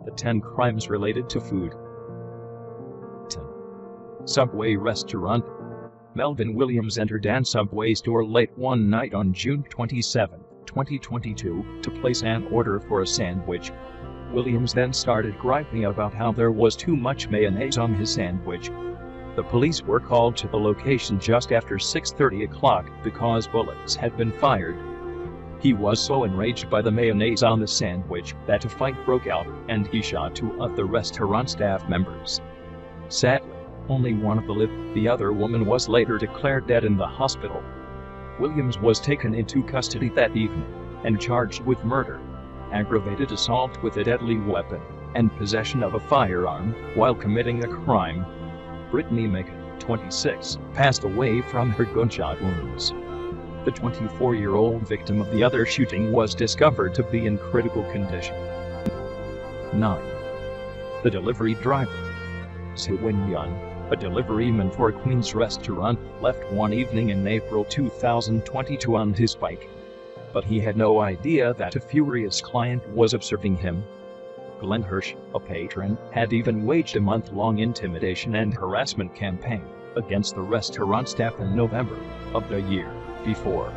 The 10 crimes related to food. 10. Subway restaurant. Melvin Williams entered an Subway store late one night on June 27, 2022, to place an order for a sandwich. Williams then started griping about how there was too much mayonnaise on his sandwich. The police were called to the location just after 6:30 o'clock because bullets had been fired. He was so enraged by the mayonnaise on the sandwich that a fight broke out, and he shot 2 of the restaurant staff members. Sadly, only one of them lived. The other woman was later declared dead in the hospital. Williams was taken into custody that evening and charged with murder, aggravated assault with a deadly weapon, and possession of a firearm while committing a crime. Brittany Macon, 26, passed away from her gunshot wounds. The 24-year-old victim of the other shooting was discovered to be in critical condition. 9. The delivery driver. Soo Win-Yun, a deliveryman for Queen's Restaurant, left one evening in April 2022 on his bike. But he had no idea that a furious client was observing him. Glenn Hirsch, a patron, had even waged a month-long intimidation and harassment campaign against the restaurant staff in November of the year before.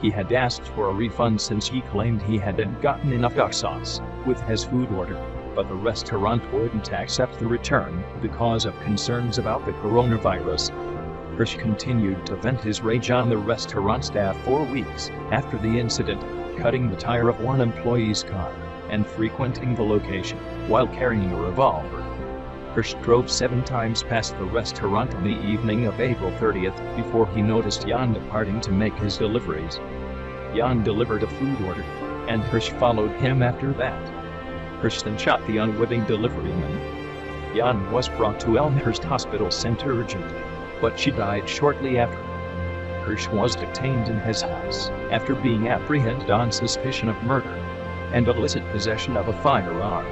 He had asked for a refund since he claimed he hadn't gotten enough duck sauce with his food order, but the restaurant wouldn't accept the return because of concerns about the coronavirus. Hirsch continued to vent his rage on the restaurant staff for weeks after the incident, cutting the tire of one employee's car and frequenting the location while carrying a revolver. Hirsch drove 7 times past the restaurant on the evening of April 30th before he noticed Yan departing to make his deliveries. Yan delivered a food order, and Hirsch followed him after that. Hirsch then shot the unwitting deliveryman. Yan was brought to Elmhurst Hospital Center urgently, but she died shortly after. Hirsch was detained in his house after being apprehended on suspicion of murder and illicit possession of a firearm.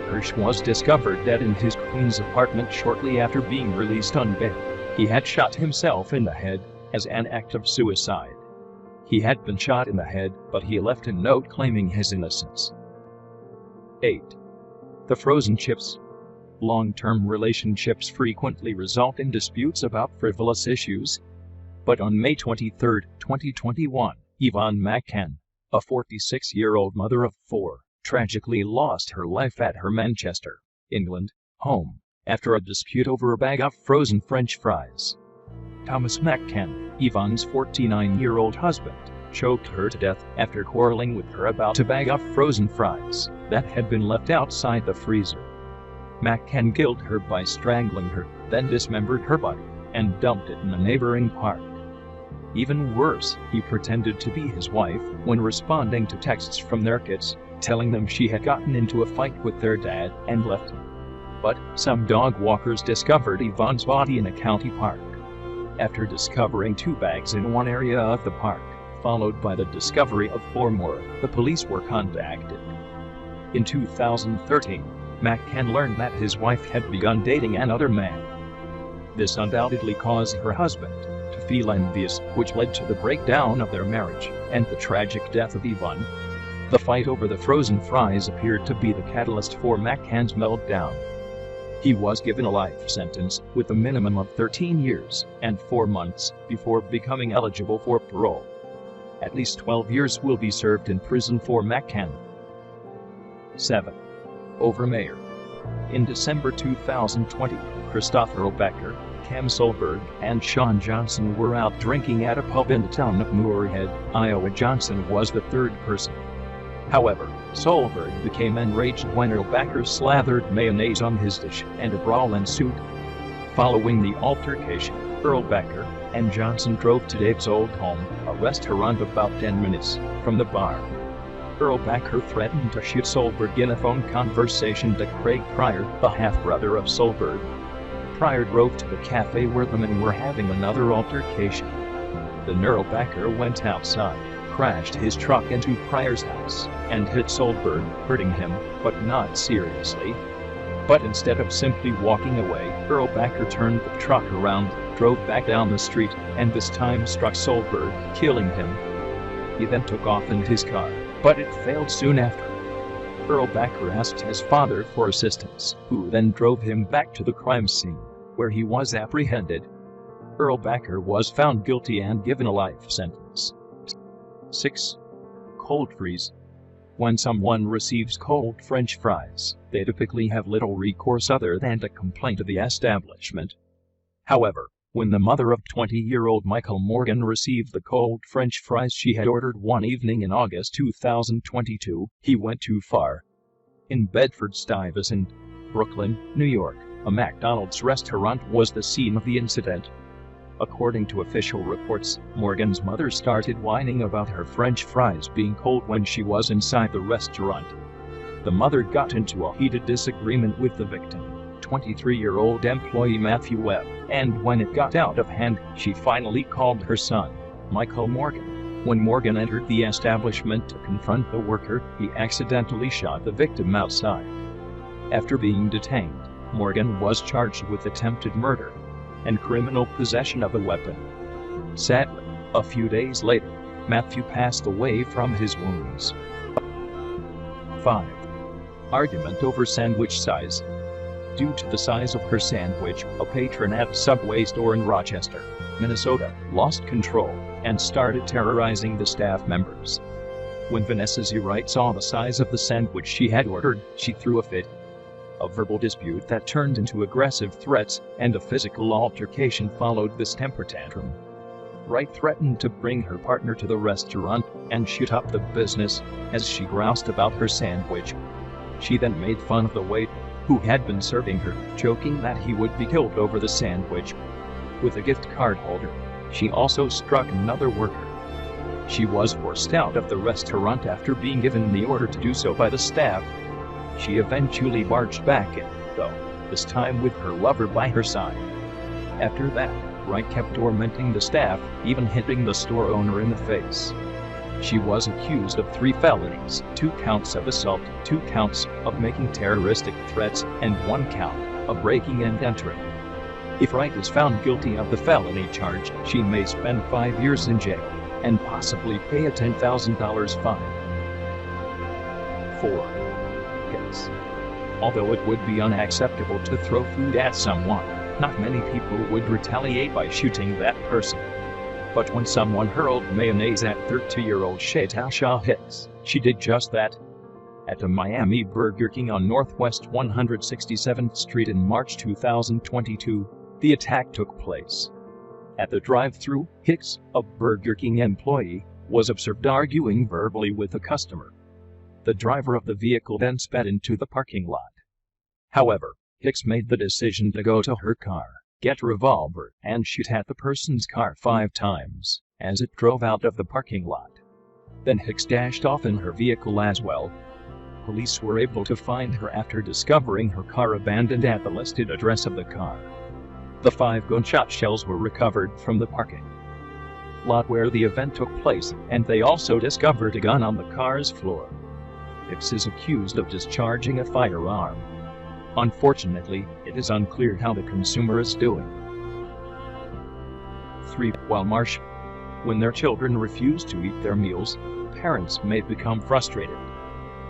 Hirsch was discovered dead in his Queens apartment shortly after being released on bail. He had shot himself in the head as an act of suicide. He had been shot in the head, but he left a note claiming his innocence. 8. The frozen chips. Long-term relationships frequently result in disputes about frivolous issues. But on May 23, 2021, Yvonne McCann, a 46-year-old mother of 4, tragically lost her life at her Manchester, England, home after a dispute over a bag of frozen French fries. Thomas McCann, Yvonne's 49-year-old husband, choked her to death after quarreling with her about a bag of frozen fries that had been left outside the freezer. McCann killed her by strangling her, then dismembered her body and dumped it in a neighboring park. Even worse, he pretended to be his wife when responding to texts from their kids, telling them she had gotten into a fight with their dad and left him. But some dog walkers discovered Yvonne's body in a county park. After discovering 2 bags in one area of the park, followed by the discovery of 4 more, the police were contacted. In 2013, McCann learned that his wife had begun dating another man. This undoubtedly caused her husband to feel envious, which led to the breakdown of their marriage and the tragic death of Yvonne. The fight over the frozen fries appeared to be the catalyst for McCann's meltdown. He was given a life sentence with a minimum of 13 years and 4 months before becoming eligible for parole. At least 12 years will be served in prison for McCann. 7. Overmayer. In December 2020, Christopher Becker, Cam Solberg, and Sean Johnson were out drinking at a pub in the town of Moorhead, Iowa. Johnson was the 3rd person. However, Solberg became enraged when Earl Becker slathered mayonnaise on his dish, and a brawl ensued. Following the altercation, Earl Becker and Johnson drove to Dave's Old Home, a restaurant about 10 minutes from the bar. Earl Becker threatened to shoot Solberg in a phone conversation to Craig Pryor, the half-brother of Solberg. Pryor drove to the cafe where the men were having another altercation. Then Earl Becker went outside, crashed his truck into Pryor's house, and hit Solberg, hurting him, but not seriously. But instead of simply walking away, Earl Becker turned the truck around, drove back down the street, and this time struck Solberg, killing him. He then took off in his car, but it failed soon after. Earl Backer asked his father for assistance, who then drove him back to the crime scene, where he was apprehended. Earl Backer was found guilty and given a life sentence. 6. Cold freeze. When someone receives cold French fries, they typically have little recourse other than to complain to the establishment. However, when the mother of 20-year-old Michael Morgan received the cold French fries she had ordered one evening in August 2022, he went too far. In Bedford-Stuyvesant, Brooklyn, New York, a McDonald's restaurant was the scene of the incident. According to official reports, Morgan's mother started whining about her French fries being cold when she was inside the restaurant. The mother got into a heated disagreement with the victim, 23-year-old employee Matthew Webb, and when it got out of hand, she finally called her son, Michael Morgan. When Morgan entered the establishment to confront the worker, he accidentally shot the victim outside. After being detained, Morgan was charged with attempted murder and criminal possession of a weapon. Sadly, a few days later, Matthew passed away from his wounds. 5. Argument over sandwich size. Due to the size of her sandwich, a patron at a Subway store in Rochester, Minnesota, lost control and started terrorizing the staff members. When Vanessa Z. Wright saw the size of the sandwich she had ordered, she threw a fit. A verbal dispute that turned into aggressive threats and a physical altercation followed this temper tantrum. Wright threatened to bring her partner to the restaurant and shoot up the business as she groused about her sandwich. She then made fun of the waiter, who had been serving her, joking that he would be killed over the sandwich. With a gift card holder, she also struck another worker. She was forced out of the restaurant after being given the order to do so by the staff. She eventually barged back in, though, this time with her lover by her side. After that, Wright kept tormenting the staff, even hitting the store owner in the face. She was accused of 3 felonies, 2 counts of assault, 2 counts of making terroristic threats, and 1 count of breaking and entering. If Wright is found guilty of the felony charge, she may spend 5 years in jail and possibly pay a $10,000 fine. 4. Hits. Although it would be unacceptable to throw food at someone, not many people would retaliate by shooting that person. But when someone hurled mayonnaise at 32-year-old Shatasha Hicks, she did just that. At a Miami Burger King on Northwest 167th Street in March 2022, the attack took place. At the drive-thru, Hicks, a Burger King employee, was observed arguing verbally with a customer. The driver of the vehicle then sped into the parking lot. However, Hicks made the decision to go to her car, get a revolver, and shoot at the person's car 5 times as it drove out of the parking lot. Then Hicks dashed off in her vehicle as well. Police were able to find her after discovering her car abandoned at the listed address of the car. The 5 gunshot shells were recovered from the parking lot where the event took place, and they also discovered a gun on the car's floor. Hicks is accused of discharging a firearm. Unfortunately, it is unclear how the consumer is doing. 3. Marsh. When their children refuse to eat their meals, parents may become frustrated.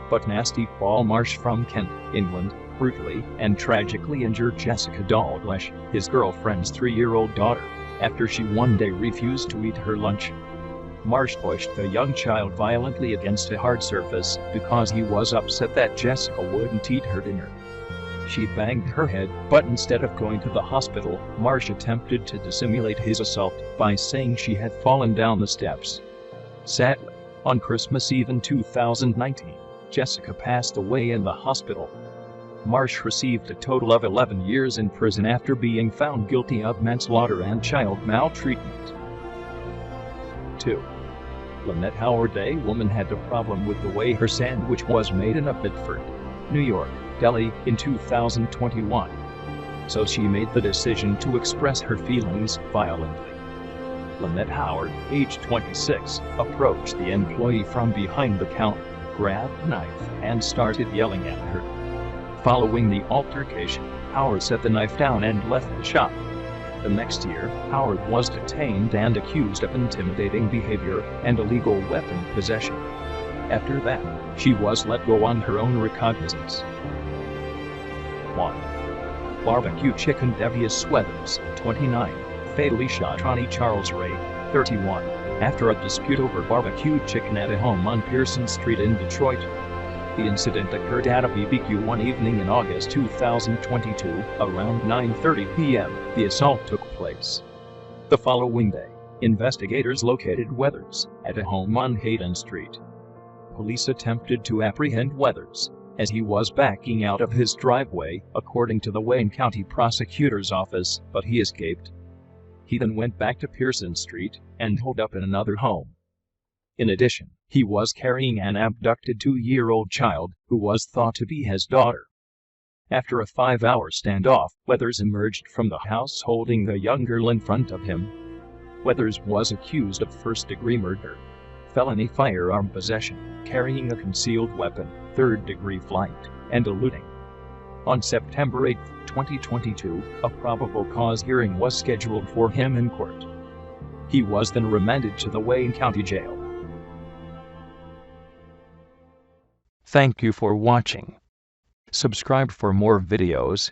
But Nasty Paul Marsh from Kent, England, brutally and tragically injured Jessica Dalgleish, his girlfriend's 3-year-old daughter, after she one day refused to eat her lunch. Marsh pushed the young child violently against a hard surface because he was upset that Jessica wouldn't eat her dinner. She banged her head, but instead of going to the hospital, Marsh attempted to dissimulate his assault by saying she had fallen down the steps. Sadly, on Christmas Eve in 2019, Jessica passed away in the hospital. Marsh received a total of 11 years in prison after being found guilty of manslaughter and child maltreatment. 2. Lynette Howard. A woman had a problem with the way her sandwich was made in a Bedford, New York, deli in 2021. So she made the decision to express her feelings violently. Lynette Howard, age 26, approached the employee from behind the counter, grabbed a knife, and started yelling at her. Following the altercation, Howard set the knife down and left the shop. The next year, Howard was detained and accused of intimidating behavior and illegal weapon possession. After that, she was let go on her own recognizance. 1. Barbecue chicken. Devious Weathers, 29, fatally shot Ronnie Charles Ray, 31, after a dispute over barbecued chicken at a home on Pearson Street in Detroit. The incident occurred at a BBQ one evening in August 2022, around 9:30 p.m. The assault took place. The following day, investigators located Weathers at a home on Hayden Street. Police attempted to apprehend Weathers as he was backing out of his driveway, according to the Wayne County Prosecutor's Office, but he escaped. He then went back to Pearson Street and holed up in another home. In addition, he was carrying an abducted 2-year-old child, who was thought to be his daughter. After a 5-hour standoff, Weathers emerged from the house holding the young girl in front of him. Weathers was accused of first-degree murder, felony firearm possession, carrying a concealed weapon, third-degree flight, and eluding. On September 8, 2022, a probable cause hearing was scheduled for him in court. He was then remanded to the Wayne County Jail. Thank you for watching. Subscribe for more videos